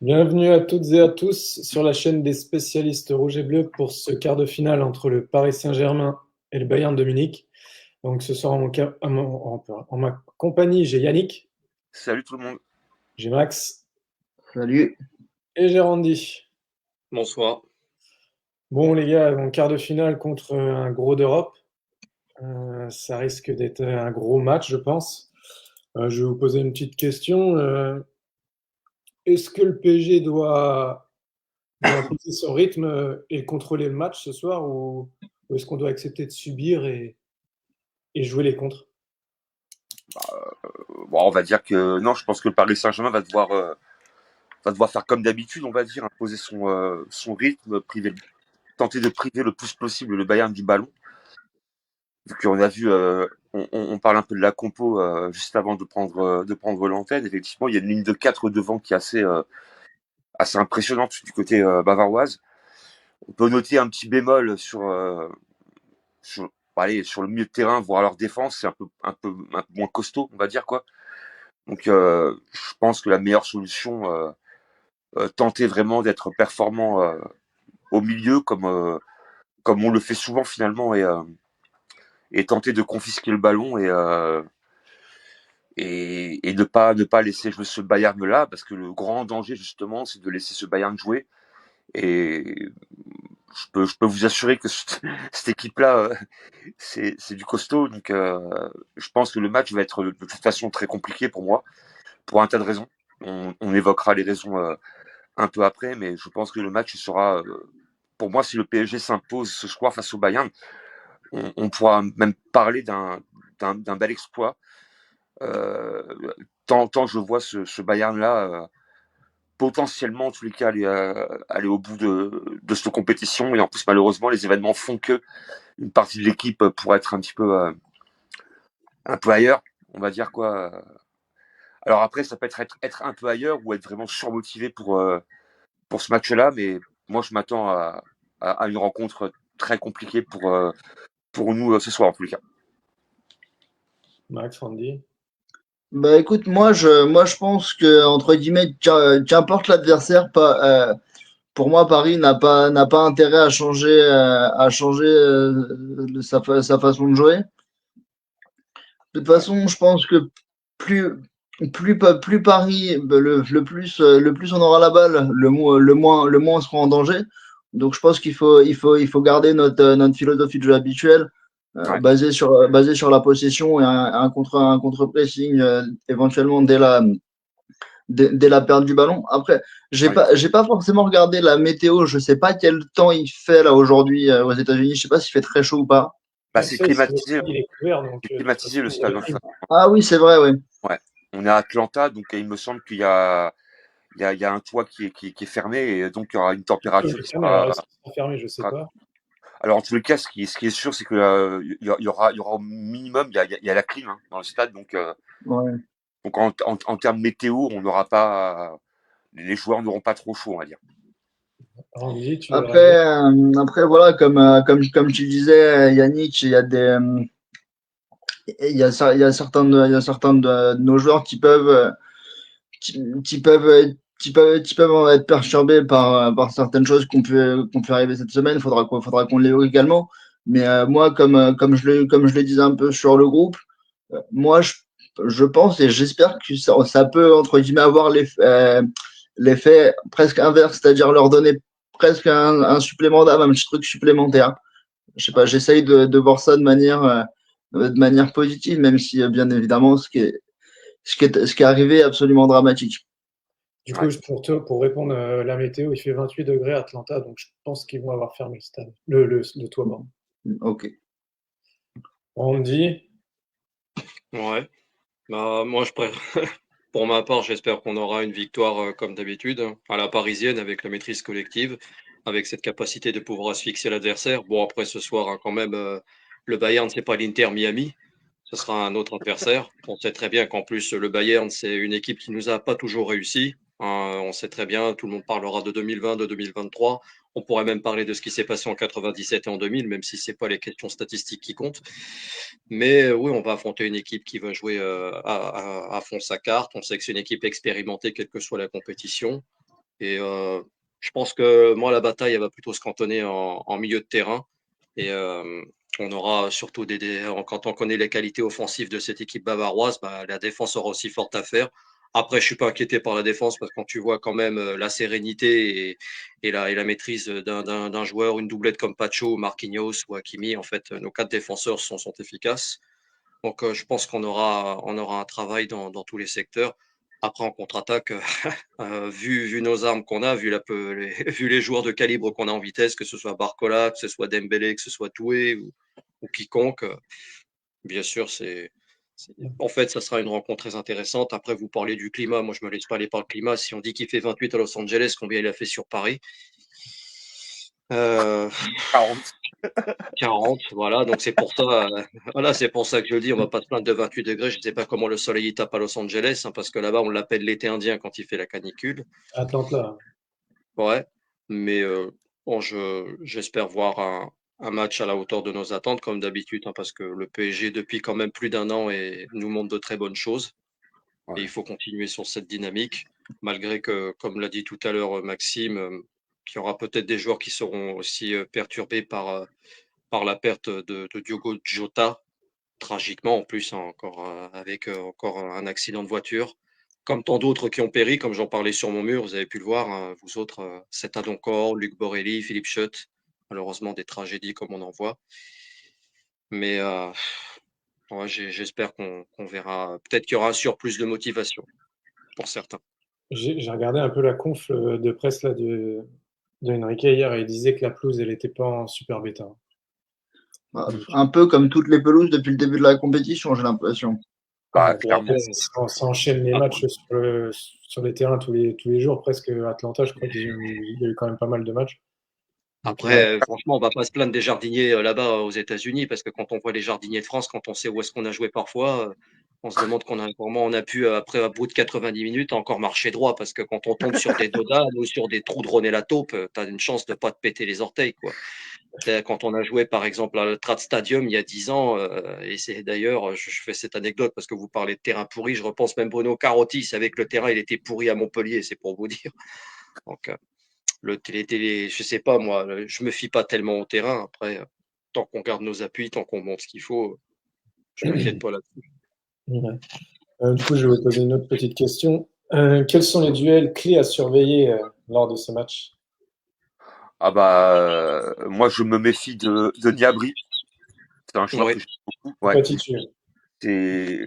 Bienvenue à toutes et à tous sur la chaîne des spécialistes rouge et bleu pour ce quart de finale entre le Paris Saint-Germain et le Bayern de Munich. Donc ce soir en ma compagnie, j'ai Yannick, Salut tout le monde. j'ai Max Salut. et j'ai Randy. Bonsoir. Bon les gars, en quart de finale contre un gros d'Europe, ça risque d'être un gros match je pense. Je vais vous poser une petite question. Est-ce que le PSG doit imposer son rythme et contrôler le match ce soir ou est-ce qu'on doit accepter de subir et jouer les contres? Bon, on va dire que non, je pense que le Paris Saint-Germain va devoir faire comme d'habitude, on va dire, imposer son rythme, tenter de priver le plus possible le Bayern du ballon. Vu qu'on a vu, on parle un peu de la compo juste avant de prendre l'antenne. Effectivement, il y a une ligne de 4 devant qui est assez impressionnante du côté bavaroise. On peut noter un petit bémol sur, sur le milieu de terrain, voire leur défense, c'est un peu moins costaud, on va dire quoi. Donc, je pense que la meilleure solution, tenter vraiment d'être performant au milieu, comme on le fait souvent finalement, et tenter de confisquer le ballon et ne pas laisser jouer ce Bayern là, parce que le grand danger justement, c'est de laisser ce Bayern jouer. Et je peux vous assurer que cette équipe-là, c'est du costaud. Donc, je pense que le match va être de toute façon très compliqué pour moi, pour un tas de raisons. On évoquera les raisons un peu après, mais je pense que le match sera, pour moi, si le PSG s'impose ce soir face au Bayern, on pourra même parler d'un bel exploit. Euh, tant je vois ce Bayern-là potentiellement, en tous les cas, aller au bout de cette compétition. Et en plus, malheureusement, les événements font que une partie de l'équipe pourrait être un peu ailleurs, on va dire quoi. Alors après, ça peut être un peu ailleurs ou être vraiment surmotivé pour ce match-là, mais moi je m'attends à une rencontre très compliquée pour nous ce soir en tous les cas. Max, Randy. Bah écoute, moi je pense que entre guillemets, qu'importe l'adversaire, pas, pour moi Paris n'a pas intérêt à changer sa façon de jouer. De toute Ouais. façon, je pense que plus plus Paris, bah, le plus on aura la balle, le moins on sera en danger. Donc je pense qu'il faut garder notre philosophie de jeu habituelle, Ouais. basée sur la possession et un contre-pressing, éventuellement dès la perte du ballon. Après, Ouais. j'ai pas forcément regardé la météo. Je sais pas quel temps il fait là aujourd'hui, aux États-Unis. Je sais pas s'il fait très chaud ou pas. Bah, Tu sais, le stade il est couvert, donc c'est de toute climatisé façon, le il y a stade. la En clim. fait. Ah oui, c'est vrai, oui. Ouais. On est à Atlanta, donc il me semble qu'il y a un toit qui est fermé et donc il y aura une Il température est qui fermé, alors sera. est-ce qu'il sera fermé, je sais pas. Alors en tous les cas, ce qui est sûr, c'est que il y aura au minimum, il y a la clim hein, dans le stade, Ouais. donc en termes météo, on n'aura pas, les joueurs n'auront pas trop chaud, on va dire. Randy, tu veux réagir? Après, voilà, comme tu disais, Yannick, il y a certains de nos joueurs qui peuvent être perturbés par certaines choses qu'on peut arriver cette semaine. Faudra qu'on l'évoque également. Mais moi, comme je le disais un peu sur le groupe, moi, je pense et j'espère que ça peut, entre guillemets, avoir l'effet presque inverse, c'est-à-dire leur donner presque un supplément d'âme, un petit truc supplémentaire. Je sais pas, j'essaye de voir ça de manière positive, même si, bien évidemment, ce qui est arrivé est absolument dramatique. Du coup, Ouais. pour répondre, la météo, il fait 28 degrés à Atlanta, donc je pense qu'ils vont avoir fermé le stade, le toit, pardon. Ok. Randy, Ouais. Bah, moi, pour ma part, j'espère qu'on aura une victoire comme d'habitude, hein, à la parisienne, avec la maîtrise collective, avec cette capacité de pouvoir asphyxier l'adversaire. Bon, après ce soir, hein, quand même, le Bayern, c'est pas l'Inter Miami. Ce sera un autre adversaire. On sait très bien qu'en plus, le Bayern, c'est une équipe qui nous a pas toujours réussi. On sait très bien, tout le monde parlera de 2020, de 2023. On pourrait même parler de ce qui s'est passé en 97 et en 2000, même si c'est pas les questions statistiques qui comptent. Mais oui, on va affronter une équipe qui va jouer à fond sa carte. On sait que c'est une équipe expérimentée, quelle que soit la compétition. Et je pense que moi, la bataille, elle va plutôt se cantonner en milieu de terrain. Et on aura surtout quand on connaît les qualités offensives de cette équipe bavaroise, bah, la défense aura aussi fort à faire. Après, je suis pas inquiété par la défense parce que quand tu vois quand même la sérénité et la maîtrise d'un joueur, une doublette comme Pacho, Marquinhos ou Hakimi, en fait, nos 4 défenseurs sont efficaces. Donc, je pense qu'on aura un travail dans tous les secteurs. Après, en contre-attaque, vu nos armes qu'on a, vu les joueurs de calibre qu'on a en vitesse, que ce soit Barcola, que ce soit Dembélé, que ce soit Doué ou quiconque, bien sûr, en fait, ça sera une rencontre très intéressante. Après, vous parlez du climat. Moi, je me laisse pas aller par le climat. Si on dit qu'il fait 28 à Los Angeles, combien il a fait sur Paris? Euh, 40. 40, voilà. Donc, voilà, c'est pour ça que je le dis. On va pas se plaindre de 28 degrés. Je ne sais pas comment le soleil il tape à Los Angeles, hein, parce que là-bas, on l'appelle l'été indien quand il fait la canicule. Atlanta. Ouais, mais bon, j'espère voir un match à la hauteur de nos attentes, comme d'habitude, hein, parce que le PSG, depuis quand même plus d'un an, nous montre de très bonnes choses. Et Ouais. il faut continuer sur cette dynamique, malgré que, comme l'a dit tout à l'heure Maxime, qu'il y aura peut-être des joueurs qui seront aussi perturbés par la perte de Diogo Jota, tragiquement en plus, hein, encore avec encore un accident de voiture. Comme tant d'autres qui ont péri, comme j'en parlais sur mon mur, vous avez pu le voir, hein, vous autres, Seth Adonkor, Luc Borelli, Philippe Schott, malheureusement des tragédies comme on en voit. Mais ouais, j'espère qu'on verra. Peut-être qu'il y aura un surplus de motivation pour certains. J'ai regardé un peu la conf de presse là, de Enrique hier et il disait que la pelouse, elle était pas en super bêta. Un peu comme toutes les pelouses depuis le début de la compétition, j'ai l'impression. Bah, Ouais, puis clairement. après, ça enchaîne les matchs sur les terrains tous les jours, presque. Atlanta, je crois il y a eu quand même pas mal de matchs. Donc, Après, franchement, on va pas se plaindre des jardiniers là-bas aux États-Unis, parce que quand on voit les jardiniers de France, quand on sait où est-ce qu'on a joué parfois, on se demande comment on a pu, après, à bout de 90 minutes, encore marcher droit, parce que quand on tombe sur des dodanes ou sur des trous de René Lataupe, tu as une chance de pas te péter les orteils, quoi. Quand on a joué, par exemple, à Trad Stadium il y a 10 ans, et c'est d'ailleurs, je fais cette anecdote parce que vous parlez de terrain pourri, je repense même Bruno Carotti, il savait que le terrain, il était pourri à Montpellier, c'est pour vous dire. Donc, je sais pas, moi, je me fie pas tellement au terrain. Après, tant qu'on garde nos appuis, tant qu'on monte ce qu'il faut, je m'inquiète pas là-dessus. ouais. Du coup, je vais vous poser une autre petite question. Quels sont les duels clés à surveiller lors de ce match? Ah bah, moi, je me méfie de Niabri. C'est un joueur Oui, que j'aime beaucoup. Faut Ouais. pas titiller.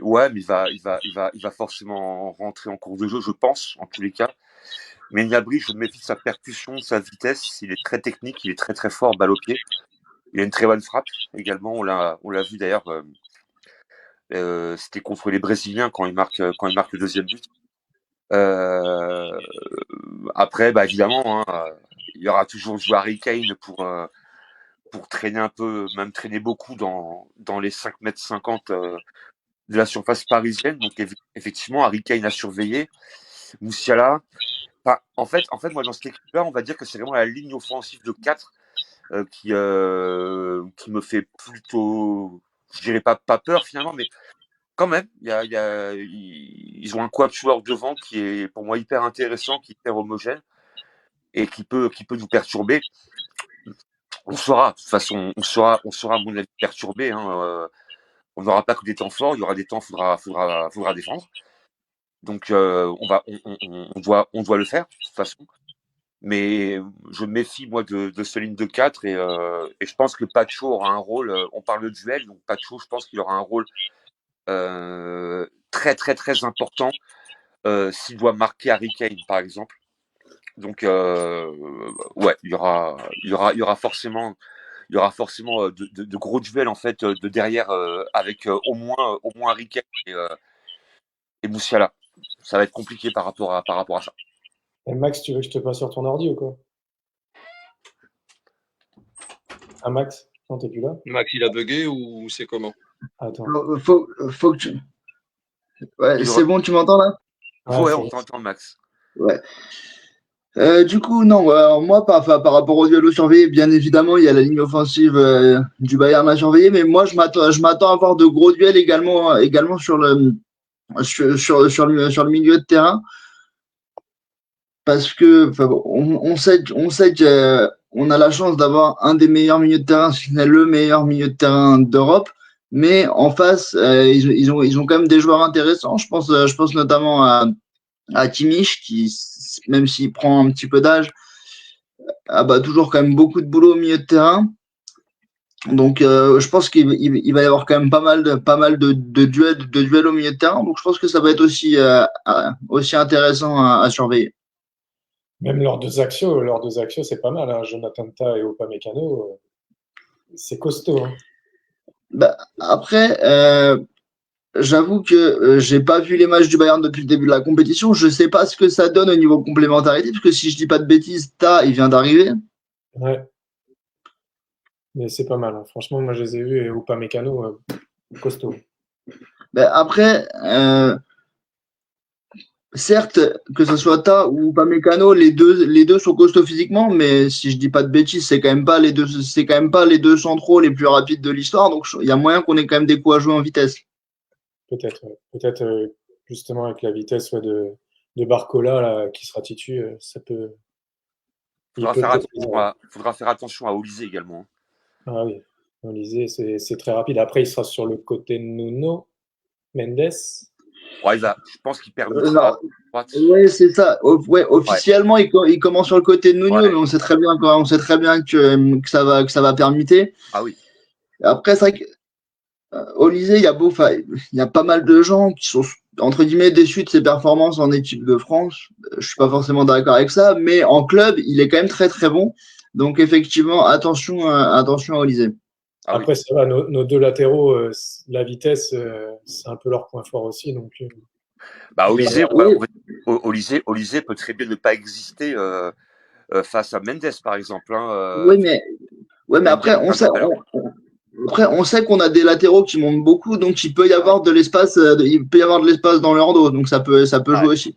Ouais, mais il va forcément rentrer en cours de jeu, je pense, en tous les cas. Mais Niabri, je me méfie de sa percussion, de sa vitesse. Il est très technique, il est très très fort, balle au pied. Il a une très bonne frappe également. On l'a vu d'ailleurs. C'était contre les Brésiliens quand il marque le deuxième but. Euh, Après, bah évidemment, hein, il y aura toujours le joueur Harry Kane pour traîner un peu, même traîner beaucoup dans les 5,50 m de la surface parisienne. Donc effectivement, Harry Kane a surveillé. Moussiala. Enfin, en fait, moi dans cette équipe-là, on va dire que c'est vraiment la ligne offensive de 4 qui me fait plutôt, je dirais pas peur finalement, mais quand même, ils ont un quatuor devant qui est pour moi hyper intéressant, qui est hyper homogène et qui peut nous perturber. On saura, de toute façon, on saura à mon avis perturber. Hein, on n'aura pas que des temps forts, il y aura des temps où faudra défendre. Donc on doit le faire de toute façon. Mais je me méfie moi de ce ligne de 4 et je pense que Pacho aura un rôle. On parle de duel, donc Pacho, je pense qu'il aura un rôle très très très important s'il doit marquer Harry Kane par exemple. Donc ouais, il y aura forcément de gros duels en fait de derrière avec au moins Harry Kane et Moussiala. Ça va être compliqué par rapport à ça. Et Max, tu veux que je te passe sur ton ordi ou quoi? Ah, Max? Non, t'es plus là? Max, il a bugué ou c'est comment? Attends. Faut que tu. Ouais, Il c'est aura... bon, tu m'entends là? Ouais, Ouais, c'est on bon. t'entend Max. Ouais. Du coup, non, alors moi, par rapport au duel surveillé, bien évidemment, il y a la ligne offensive du Bayern à surveiller, mais moi, je m'attends à voir de gros duels également sur le milieu de terrain. parce que on sait qu'on a la chance d'avoir un des meilleurs milieux de terrain, si ce n'est le meilleur milieu de terrain d'Europe. Mais en face, ils ont quand même des joueurs intéressants. Je pense notamment à Kimmich, qui, même s'il prend un petit peu d'âge, a bah, toujours quand même beaucoup de boulot au milieu de terrain. Donc, je pense qu'il va y avoir quand même pas mal de duels au milieu de terrain. Donc, je pense que ça va être aussi intéressant à surveiller. Même leurs deux axios, c'est pas mal, hein. Jonathan Tah et Upamecano, c'est costaud, hein. Bah, après, j'avoue que j'ai pas vu les matchs du Bayern depuis le début de la compétition. Je sais pas ce que ça donne au niveau complémentarité, parce que si je dis pas de bêtises, Ta, il vient d'arriver. Ouais, mais c'est pas mal, hein. Franchement, moi, je les ai vus et Upamecano, costaud. Bah, après, certes, que ce soit Ta ou Upamecano, les deux sont costauds physiquement, mais si je dis pas de bêtises, c'est quand même pas les deux centraux les plus rapides de l'histoire. Donc, il y a moyen qu'on ait quand même des coups à jouer en vitesse. Peut-être, ouais. Peut-être justement avec la vitesse, ouais, de Barcola là, qui sera titu, ça peut. Il peut peut-être. Faudra faire attention à Olysée également, hein. Ah oui, Olysée, c'est très rapide. Après, il sera sur le côté de Nuno Mendes. Ouais, je pense qu'il permutera à Non, droite. ouais, c'est ça. Ouais, Ouais, officiellement, il commence sur le côté de Nuno, mais ouais. on sait très bien que ça va permuter. Ah oui. Après, c'est vrai qu'au lycée, enfin, il y a pas mal de gens qui sont, entre guillemets, déçus de ses performances en équipe de France. Je suis pas forcément d'accord avec ça, mais en club, il est quand même très, très bon. Donc, effectivement, attention à Olysée. Ah oui. Après, ça va, nos deux latéraux, la vitesse, c'est un peu leur point fort aussi. Donc, Bah, il va Olysée, avoir- Olysée peut très bien ne pas exister face à Mendes, par exemple, hein, Oui, ouais, mais Mendes, après, tout à l'heure. après, on sait qu'on a des latéraux qui montent beaucoup, donc il peut y Ah ouais. avoir de l'espace, il peut y avoir de l'espace dans leur dos, donc ça peut jouer Ouais, aussi.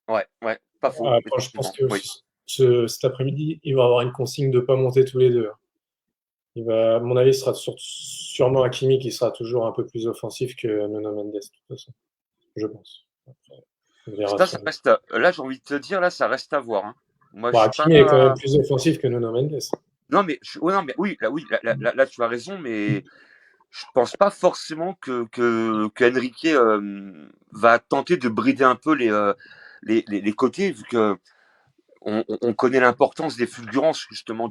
ouais, pas faux, Après, je pense effectivement. que Oui. cet après-midi, il va avoir une consigne de ne pas monter tous les deux, hein. À mon avis, ce sera sûrement Hakimi qui sera toujours un peu plus offensif que Nuno Mendes, de toute façon, je pense. Après, on verra Ça, ça. ça reste, là, j'ai envie de te dire, là, ça reste à voir, hein. Moi, Bon, je suis pas. Hakimi est quand même plus offensif que Nuno Mendes. Non, mais, ouais, non, mais oui, là, tu as raison, mais je pense pas forcément que Enrique va tenter de brider un peu les côtés, vu que on connaît l'importance des fulgurances, justement,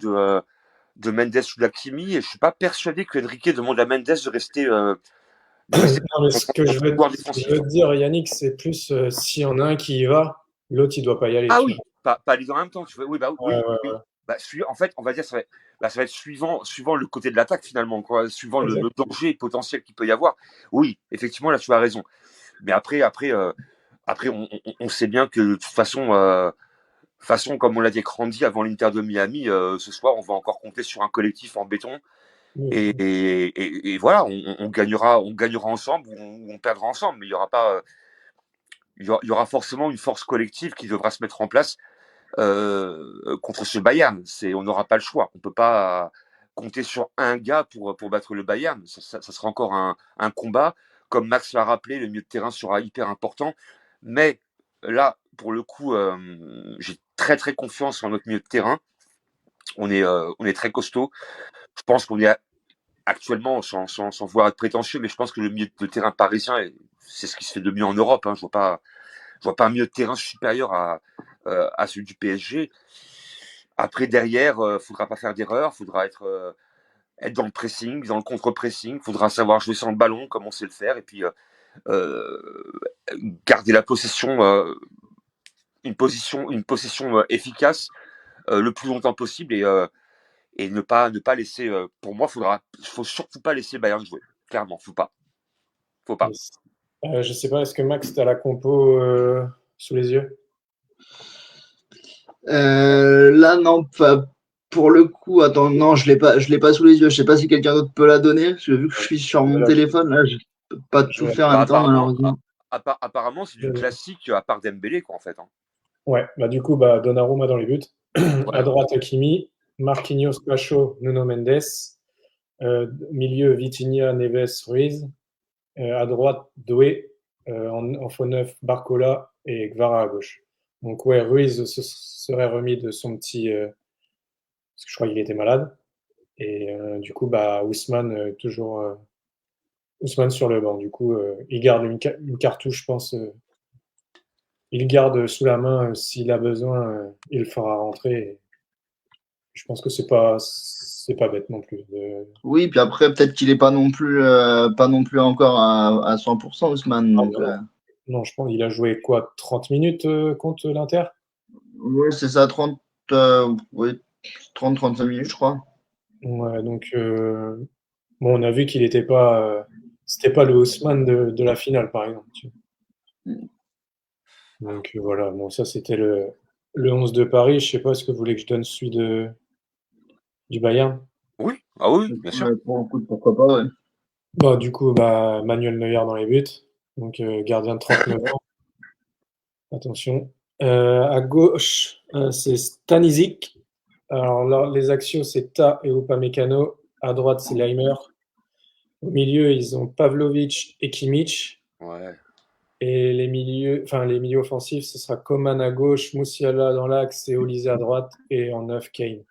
de Mendes ou d'Hakimi, et je suis pas persuadé que Enrique demande à Mendes de rester Non, mais son pouvoir ce que je défensif. veux te dire, Yannick, c'est plus s'il y en a un qui y va, l'autre, il doit pas y aller, Ah tu vois. oui, pas les deux en même temps, tu vois. Oui, bah Ouais, oui, ouais, oui. ouais, Bah, en fait, on va dire, ça va être suivant le côté de l'attaque finalement, quoi, suivant le exact. danger potentiel qu'il peut y avoir. Oui, effectivement, là, tu as raison. Mais après, on sait bien que de toute façon, comme on l'a dit avec Randy avant l'Inter de Miami, ce soir, on va encore compter sur un collectif en béton. Oui, Et voilà, on gagnera ensemble ou on perdra ensemble. Mais il y aura pas, il y aura forcément une force collective qui devra se mettre en place contre ce Bayern. On n'aura pas le choix. On peut pas compter sur un gars pour battre le Bayern. Ça sera encore un combat. Comme Max l'a rappelé, le milieu de terrain sera hyper important. Mais là, pour le coup, j'ai très très confiance en notre milieu de terrain. On est très costaud. Je pense qu'on est actuellement, sans vouloir être prétentieux, mais je pense que le milieu de terrain parisien, c'est ce qui se fait de mieux en Europe, hein. Je vois pas un milieu de terrain supérieur à celui du PSG. Après, derrière, faudra pas faire d'erreur, faudra être dans le pressing, dans le contre-pressing, faudra savoir jouer sans le ballon, comme on sait le faire, et puis euh, garder la possession, une possession efficace le plus longtemps possible et ne pas laisser. Pour moi, faut surtout pas laisser Bayern jouer. Clairement, faut pas. yes. Je sais pas, est-ce que Max, tu as la compo sous les yeux? Là, non, pour le coup, attends, non, je l'ai pas sous les yeux. Je sais pas si quelqu'un d'autre peut la donner, parce que vu que je suis sur mon Là, téléphone, là, je peux pas je tout vais- faire en Bah, même temps, malheureusement. apparemment, c'est du classique à part Dembélé, quoi, en fait, hein. Ouais, bah du coup, bah, Donnarumma dans les buts. À Ouais. droite, Hakimi, Marquinhos, Pacho, Nuno Mendes. Milieu, Vitinha, Neves, Ruiz. À droite, Doué. En faux neuf, Barcola et Gvara à gauche. Donc ouais, Ruiz se serait remis de son petit, parce que je crois qu'il était malade. Et du coup, bah Ousmane toujours Ousmane sur le banc. Du coup, il garde une cartouche, je pense. Il garde sous la main s'il a besoin, il le fera rentrer. Et je pense que c'est pas bête non plus. Oui, puis après, peut-être qu'il est pas non plus encore à 100%, Ousmane. Ah, Donc, non, non, je pense qu'il a joué quoi, 30 minutes contre l'Inter? ouais, c'est ça, 35 minutes, je crois. Ouais, donc bon, on a vu qu'il était pas, c'était pas le Haussmann de la finale, par exemple. Donc voilà, bon, ça c'était le 11 de Paris. Je sais pas, est-ce que vous voulez que je donne celui du Bayern? Oui, ah oui, bien sûr. Ouais, pour le coup, pourquoi pas, ouais. Bah, du coup, bah, Manuel Neuer dans les buts, donc gardien de 39 ans. Attention. À gauche, c'est Stanisic. Alors là, les axiaux, c'est Ta et Upamecano. À droite, c'est Leimer. Au milieu, ils ont Pavlovic et Kimmich. Ouais. Et les milieux offensifs, ce sera Coman à gauche, Moussiala dans l'axe et Olise à droite. Et en neuf, Kane.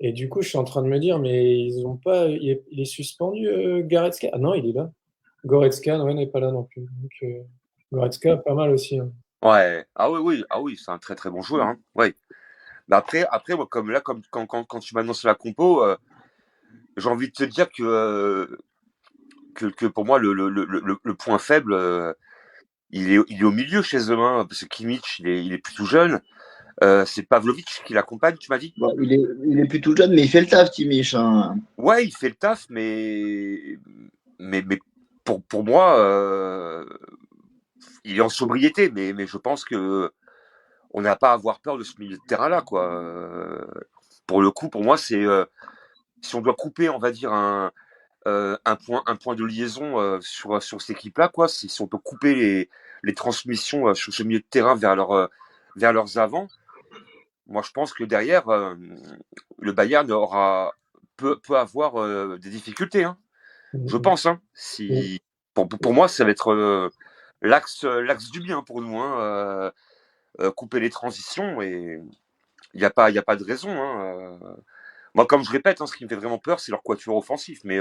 Et du coup, je suis en train de me dire, mais ils ont pas. Il est suspendu, Goretzka? Ah non, il est là. Goretzka, ouais, n'est pas là non plus. Donc, Goretzka, pas mal aussi, hein. Ouais. Ah oui, c'est un très très bon joueur. Hein. Ouais. Mais après, moi, comme là, comme quand tu m'annonces la compo, j'ai envie de te dire que pour moi, le point faible, il est au milieu chez eux, hein, parce que Kimmich, il est plutôt jeune. C'est Pavlovic qui l'accompagne, tu m'as dit? Bon, il est plus tout jeune, mais il fait le taf, Kimmich, hein. Ouais, il fait le taf, mais pour moi, il est en sobriété, mais je pense que on n'a pas à avoir peur de ce milieu de terrain-là, quoi. Pour le coup, pour moi, c'est si on doit couper, on va dire un point de liaison sur cette équipe-là, quoi. Si on peut couper les transmissions sur ce milieu de terrain vers leurs avants, moi je pense que derrière le Bayern peut avoir des difficultés, hein. Je Mm, pense, hein. mm, Si pour moi, ça va être l'axe du bien pour nous, hein. Couper les transitions et il y a pas de raison, hein. Moi, comme je répète, hein, ce qui me fait vraiment peur, c'est leur quatuor offensif. Mais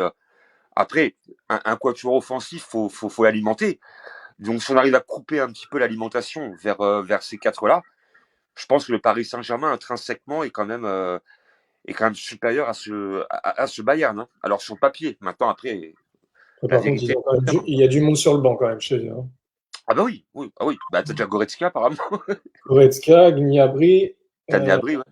après, un quatuor offensif, faut l'alimenter. Donc, si on arrive à couper un petit peu l'alimentation vers ces quatre-là, je pense que le Paris Saint-Germain, intrinsèquement, est quand même supérieur à ce Bayern, hein. Alors, sur le papier. Maintenant, après, Et la par contre, ils vérité. ont quand même il y a du monde sur le banc quand même chez eux, hein. Ah bah oui, oui, ah oui. Bah, t'as déjà Goretzka, apparemment. Goretzka, Gnabry, T'as euh, Gnabry, ouais.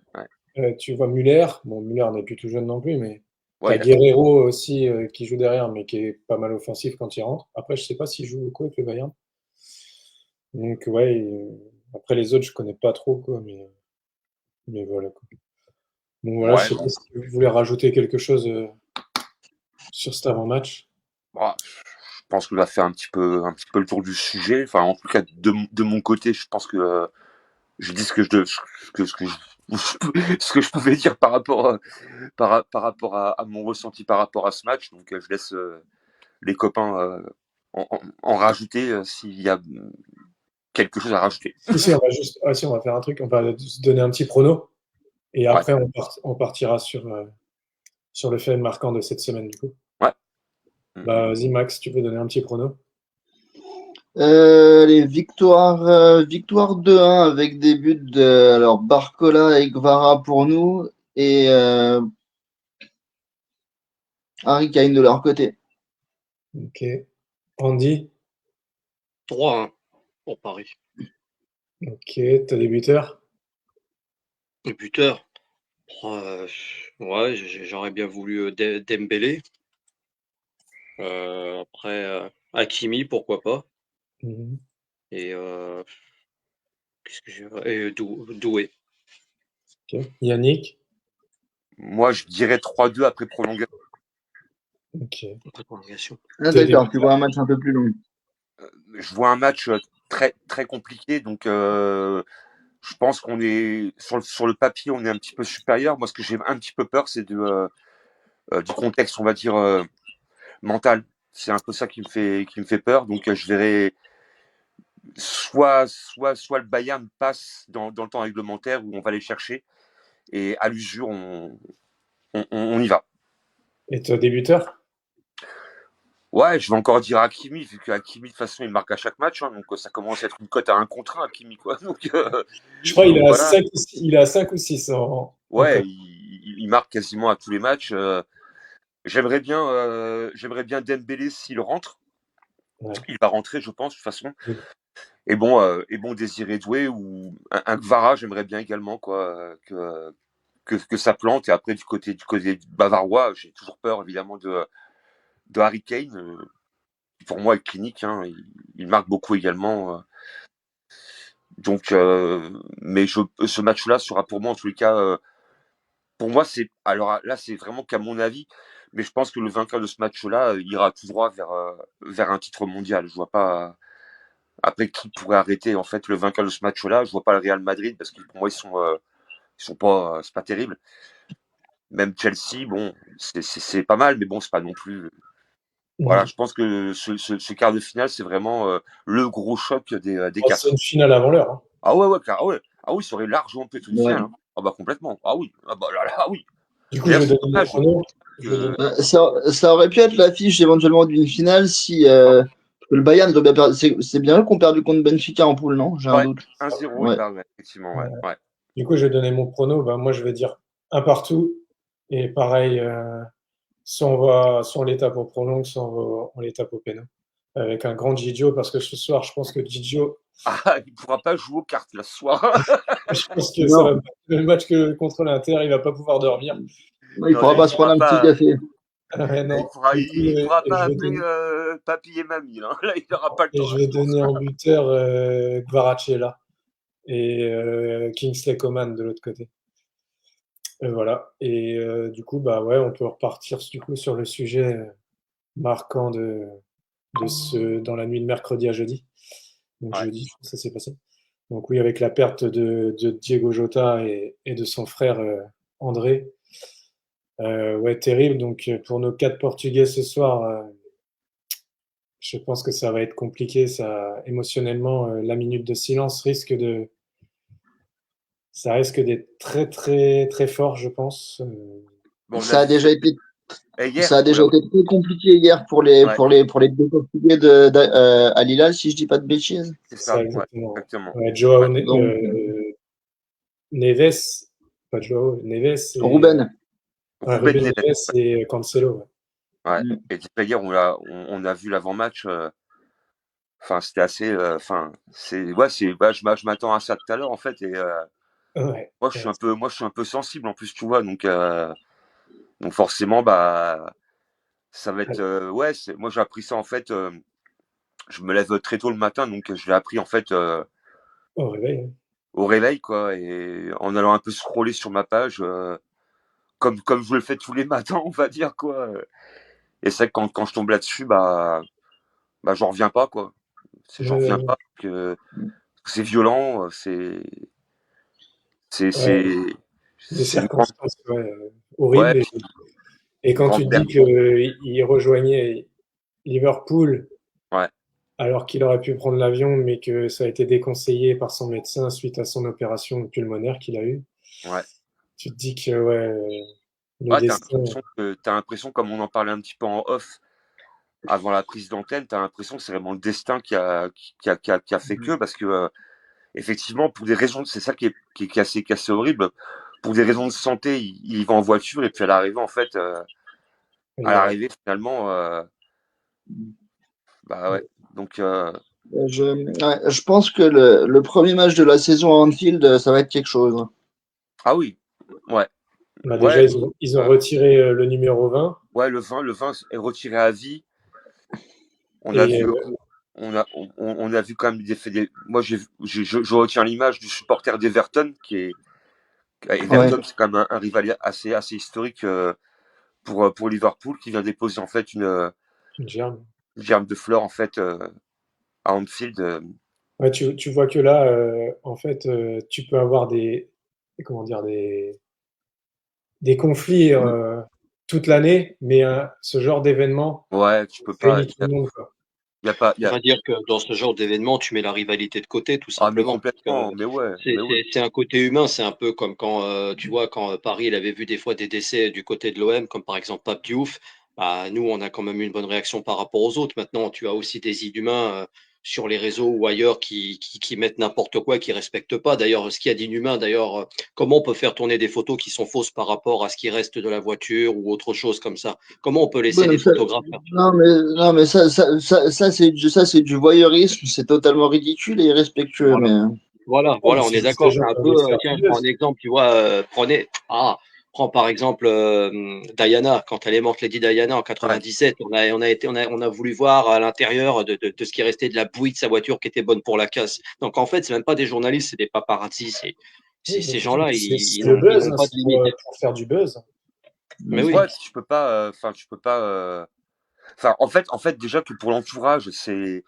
Ouais, tu vois Muller. Bon, Muller n'est plus tout jeune non plus, mais ouais, t'as il a 30. Guerrero aussi qui joue derrière, mais qui est pas mal offensif quand il rentre. Après, je sais pas s'il joue quoi avec le Bayern. Donc ouais, après les autres, je connais pas trop quoi, mais voilà quoi. Bon voilà, je Ouais, sais pas si vous voulez rajouter quelque chose sur cet avant-match. bah, je pense que va faire un petit peu le tour du sujet. Enfin, en tout cas, de mon côté, je pense que j'ai dit ce que ce que je pouvais dire par rapport, par rapport à mon ressenti par rapport à ce match. Donc, je laisse les copains en rajouter s'il y a quelque chose à rajouter. Si, on va juste, ah si, on va faire un truc, on va se donner un petit prono, et Ouais, après on partira sur le fait marquant de cette semaine du coup. ouais. Mm. Bah vas-y Max, tu peux donner un petit prono? Les victoires, victoire 2-1 avec des buts de alors Barcola et Gvara pour nous et Harry Kane de leur côté. Ok. Andy? 3-1 pour Paris. Ok, t'as des buteurs? Le buteur, ouais, j'aurais bien voulu Dembélé. Après, Hakimi, pourquoi pas. Mhm. Et qu'est-ce que j'ai et Doué. Ok. Yannick? Moi, je dirais 3-2 après prolongation. Ok. Après prolongation. Ah T'as des d'accord, tu buteurs? vois un match un peu plus long. Je vois un match très très compliqué, donc je pense qu'on est sur le papier, on est un petit peu supérieur. Moi, ce que j'ai un petit peu peur, c'est du contexte, on va dire mental. C'est un peu ça qui me fait peur. Donc, soit le Bayern passe dans le temps réglementaire où on va les chercher et à l'usure, on y va. Et toi, débuteur? Ouais, je vais encore dire Hakimi, vu que Hakimi, de toute façon, il marque à chaque match, hein, donc ça commence à être une cote à 1 contre 1, Hakimi, quoi. Je crois qu'il Donc est à voilà. 5 ou 6, il est à 5 ou 6 en Ouais, cote. il marque quasiment à tous les matchs. J'aimerais bien Dembélé s'il rentre. Ouais. Il va rentrer, je pense, de toute façon. Oui. Et bon, Désiré Doué ou un Gvara, j'aimerais bien également, quoi, que ça plante. Et après, du côté bavarois, j'ai toujours peur, évidemment, de Harry Kane. Pour moi, est clinique, hein, il marque beaucoup également. Donc, mais ce match-là sera pour moi, en tous les cas, pour moi, alors là, c'est vraiment qu'à mon avis, mais je pense que le vainqueur de ce match-là ira tout droit vers un titre mondial. Je vois pas après qui pourrait arrêter en fait le vainqueur de ce match-là. Je vois pas le Real Madrid parce que pour moi, ils sont pas, c'est pas terrible. Même Chelsea, bon, c'est pas mal, mais bon, c'est pas non plus. Voilà, je pense que ce quart de finale, c'est vraiment le gros choc des Oh, c'est quatre. une finale avant l'heure. Hein. Ah ouais, ouais, ah ouais. Ah oui, ça aurait largement pu être une Ouais. finale. Hein. Ah bah complètement. Ah oui. Ah bah là, oui. Du coup, je D'ailleurs, vais c'est donner mon dommage prono. Je vais que. donner... Ça aurait pu être l'affiche éventuellement d'une finale si parce que le Bayern doit bien perdre. C'est bien eux qu'on perdu contre Benfica en poule, non? J'ai un Ouais, doute. 1-0, il Ouais. parle, effectivement, ouais. Ouais. Du coup, je vais donner mon prono. Bah, moi, je vais dire un 1-1. Et pareil, soit on les tape au prolong, soit on les tape au péno. Avec un grand Gigio, parce que ce soir, je pense que Gigio, Ah, il pourra pas jouer aux cartes là ce soir. je pense que ça va Non, pas être le match que contre l'Inter, il va pas pouvoir dormir. il Non, là, pourra pas se prendre un petit café. Non. Du coup, il pourra pas je vais appeler donner, papy et mamie. Là, là il n'aura pas le et temps, je là, vais je pense. donner en buteur Kvaratskhelia et Kingsley Coman de l'autre côté. Voilà. Et du coup, bah ouais, on peut repartir du coup sur le sujet marquant dans la nuit de mercredi à jeudi. Donc Ouais, jeudi, ça s'est passé. Donc oui, avec la perte de Diego Jota et de son frère André. Ouais, terrible. Donc pour nos 4 Portugais ce soir, je pense que ça va être compliqué. Ça, émotionnellement, la minute de silence ça risque d'être très très très fort, je pense. bon, on a Ça a vu déjà été, hier. ça a déjà été très compliqué hier pour les, Ouais, pour les, pour les deux Portugais à Lille, si je dis pas de bêtises. c'est C'est ça ça, ouais, exactement. exactement. Ouais, Joao Ouais, Donc, Neves, pas Joao Neves et Ruben. Ruben Ruben Neves. Neves et Cancelo. Ouais. Mm. Et déjà, hier, on a vu l'avant-match. Enfin, c'était assez. Enfin, je m'attends à ça tout à l'heure, en fait. Et Ouais, ouais, moi, je suis un peu sensible, en plus, tu vois. Donc forcément, bah, ça va être. Ouais, moi, j'ai appris ça, en fait. Je me lève très tôt le matin, donc je l'ai appris, en fait, au réveil. Hein. au réveil, quoi. Et en allant un peu scroller sur ma page, comme je le fais tous les matins, on va dire, quoi. Et c'est vrai que quand je tombe là-dessus, bah, j'en reviens pas, quoi. J'en reviens Euh, pas, que c'est violent, c'est ouais, c'est des c'est circonstances ouais, ouais, horribles. Et une quand tu grande te dis perte. qu'il rejoignait Liverpool Ouais, alors qu'il aurait pu prendre l'avion, mais que ça a été déconseillé par son médecin suite à son opération pulmonaire qu'il a eue, ouais. tu te dis que ouais, le Ouais, destin. t'as l'impression, comme on en parlait un petit peu en off avant la prise d'antenne, t'as l'impression que c'est vraiment le destin qui a fait que, parce que effectivement, pour des raisons, c'est ça qui est assez horrible. Pour des raisons de santé, il va en voiture et puis à l'arrivée, en fait, à l'arrivée finalement, bah ouais. Donc Je pense que le premier match de la saison à Anfield, ça va être quelque chose. ah oui, ouais, Bah déjà, ouais, ils ont euh, retiré le numéro 20 ouais, le vin est retiré à vie. On a et vu, on a vu quand même des faits. Moi, je retiens l'image du supporter d'Everton Ouais. Everton, c'est quand même un rival assez historique pour Liverpool, qui vient déposer en fait une germe. une germe de fleurs en fait à Anfield. Ouais, tu vois que là, en fait, tu peux avoir comment dire, des conflits toute l'année, mais ce genre d'événement Ouais, tu peux pas. réunit tout le monde, quoi. Il y a pas, il y On a... va dire que dans ce genre d'événement, tu mets la rivalité de côté, tout Ah, mais simplement. Parce complètement, que mais ouais, c'est mais oui. c'est un côté humain, c'est un peu comme quand, tu vois, quand Paris, il avait vu des fois des décès du côté de l'OM, comme par exemple Pape Diouf. Bah, nous, on a quand même eu une bonne réaction par rapport aux autres. Maintenant, tu as aussi des inhumains sur les réseaux ou ailleurs qui mettent n'importe quoi, qui respectent pas. D'ailleurs, ce qu'il y a d'inhumain, d'ailleurs, comment on peut faire tourner des photos qui sont fausses par rapport à ce qui reste de la voiture ou autre chose comme ça? Comment on peut laisser Bon, des photographes faire? non, mais ça, c'est du voyeurisme, c'est totalement ridicule et irrespectueux. Voilà. Mais Voilà, Non, mais voilà, on c'est est juste des d'accord. gens C'est un qui ont peu, des stars tiens, je prends un fameuses. exemple, tu vois, prends par exemple Diana, quand elle est morte, Lady Diana en Ouais. 97, on a voulu voir à l'intérieur de ce qui restait de la bouillie de sa voiture qui était bonne pour la casse. Donc en fait, c'est même pas des journalistes, c'est des paparazzis. Oui, Ces c'est ça. gens-là, C'est le ils buzz, n'ont hein, pas de c'est limite. pour faire du buzz. Mais oui, Ouais, tu peux pas, enfin, tu peux pas, enfin, en fait, déjà que pour l'entourage, c'est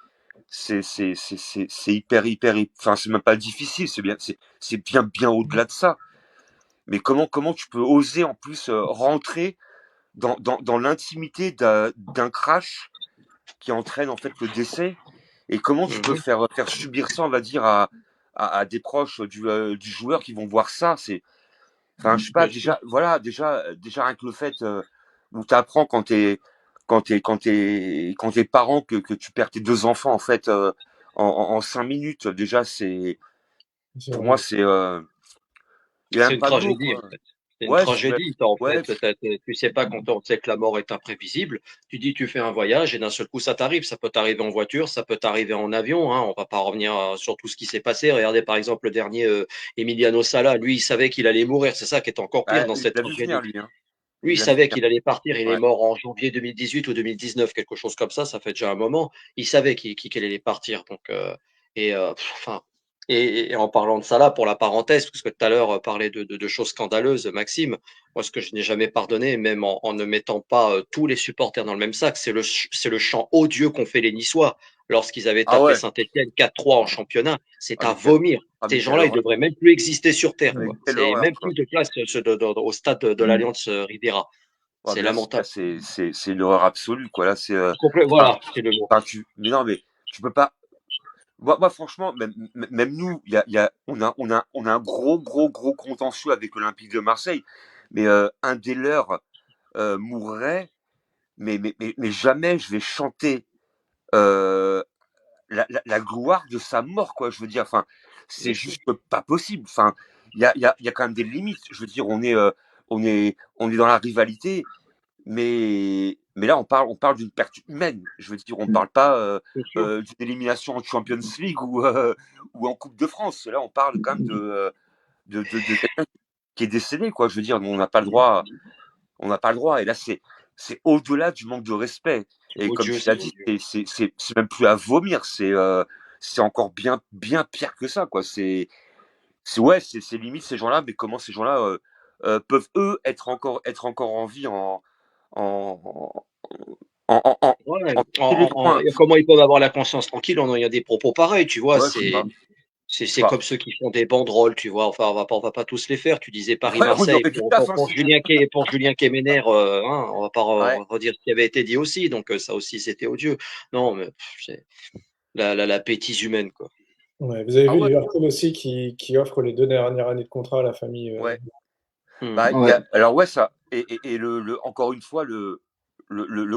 enfin, c'est même pas difficile, c'est bien au-delà de ça. Mais comment tu peux oser en plus rentrer dans l'intimité d'un crash qui entraîne en fait le décès, et comment tu peux mhm, faire subir ça, on va dire, à des proches du joueur qui vont voir ça. Enfin, je sais pas, bien sûr. déjà rien que le fait où tu apprends quand t'es parent que tu perds tes deux enfants en fait en 5 minutes, déjà C'est pour moi horrible. il y a C'est même une pas de mots tragédie, en quoi. fait. C'est une Ouais, tragédie. En ouais, fait, tu sais pas quand on sait que la mort est imprévisible. Tu dis, tu fais un voyage et d'un seul coup, ça t'arrive. Ça peut t'arriver en voiture, ça peut t'arriver en avion. Hein. On va pas revenir sur tout ce qui s'est passé. Regardez, par exemple, le dernier Emiliano Sala. Lui, il savait qu'il allait mourir. C'est ça qui est encore pire ouais, dans il cette l'a vu venir tragédie. lui, hein. Lui, il Il l'a vu savait venir. qu'il allait partir. Il est Ouais. mort en janvier 2018 ou 2019, quelque chose comme ça. Ça fait déjà un moment. Il savait qu'il allait partir. Donc, enfin, et en parlant de ça là, pour la parenthèse, parce que tout à l'heure, parlait de choses scandaleuses, Maxime, moi, ce que je n'ai jamais pardonné, même en ne mettant pas tous les supporters dans le même sac, c'est le chant odieux qu'ont fait les Niçois lorsqu'ils avaient Ah tapé ouais. Saint-Étienne 4-3 en championnat. C'est Ah à mais quelle, vomir. ah Ces mais quelle gens-là, ils horreur. devraient même plus exister sur Terre, Mais quoi. quelle C'est horreur même quoi. plus de place au stade de l'Alliance Riviera. Ouais, C'est mais là, lamentable. c'est une horreur absolue quoi. Là c'est enfin, Voilà, c'est le mot. enfin, mais non mais tu peux pas. Moi, franchement, même nous, on a un gros contentieux avec l'Olympique de Marseille, mais un des leurs mourrait, mais jamais je vais chanter euh, la gloire de sa mort, quoi. Je veux dire, enfin, c'est Bien sûr. juste pas possible. Enfin, il y a quand même des limites. Je veux dire, on est dans la rivalité, mais là, on parle d'une perte humaine. Je veux dire, on ne parle pas Bien sûr. d'une élimination en Champions League ou en Coupe de France. Là, on parle quand même de quelqu'un qui est décédé, quoi. Je veux dire, on n'a pas le droit. On n'a pas le droit. Et là, c'est au-delà du manque de respect. C'est Et comme odieux, tu l'as c'est dit, odieux. c'est même plus à vomir. C'est encore bien pire que ça, quoi. Ouais, c'est limite ces gens-là, mais comment ces gens-là peuvent eux être encore en vie en, en Ouais, tuer les points. comment ils peuvent avoir la conscience tranquille en ayant des propos pareils, tu vois, Ouais, je sais pas. Je sais c'est pas. comme ceux qui font des banderoles, tu vois. Enfin, on va pas tous les faire. Tu disais Ouais, on Paris-Marseille aurait du taf, hein, Pour Julien Kemener, hein, on va pas ouais. redire ce qui avait été dit aussi. Donc ça aussi, c'était odieux. Non, mais c'est la bêtise humaine, quoi. Ouais, vous avez Ah vu ouais, Liverpool aussi qui offre les 2 dernières années de contrat à la famille. ouais. Hmm. Bah, ouais. alors ouais, ça. Et encore une fois, le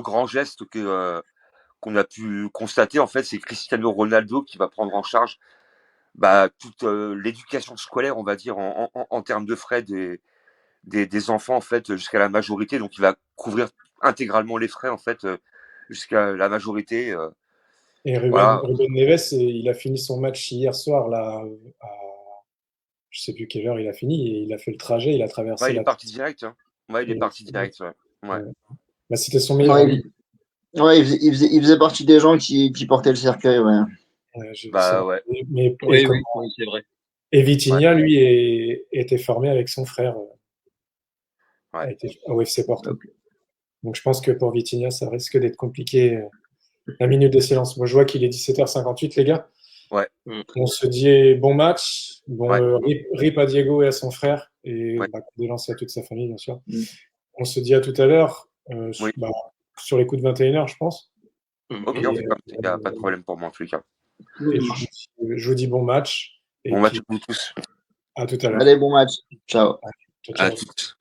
grand geste qu'on a pu constater, en fait, c'est Cristiano Ronaldo qui va prendre en charge bah, toute l'éducation scolaire, on va dire, en termes de frais des enfants, en fait, jusqu'à la majorité. Donc, il va couvrir intégralement les frais, en fait, jusqu'à la majorité. Et Voilà. Ruben Neves, il a fini son match hier soir, là, à, je sais plus quelle heure il a fini, et il a fait le trajet, il a Ouais, traversé il est la parti direct, hein. Ouais, il est et parti direct, ouais. Ouais. ouais. Bah, c'était son meilleur Ouais, ami. ouais, il faisait partie des gens qui portaient le cercueil, ouais. Ouais, j'ai vu ça. Bah, ouais. Mais, Oui, oui, oui, c'est vrai. et Ouais. Vitinha, lui, était formé avec son frère, Ouais. a été au FC Porto. Ok. Donc je pense que pour Vitinha, ça risque d'être compliqué. La minute de silence. Moi, je vois qu'il est 17h58, les gars. Ouais. Hmm. On se dit bon match, bon, Ouais. rip à Diego et à son frère, et Ouais. bah, condoléances à toute sa famille, bien sûr. Mm. On se dit à tout à l'heure, Oui. bah, sur les coups de 21h, je pense. Ok, Et, on fait comme ça, il n'y a pas de problème pour moi en tous les cas. et je vous dis bon match. Et Bon match puis, à vous tous. à tout à l'heure. Allez, bon match. Ciao. Ciao, À ciao. toutes.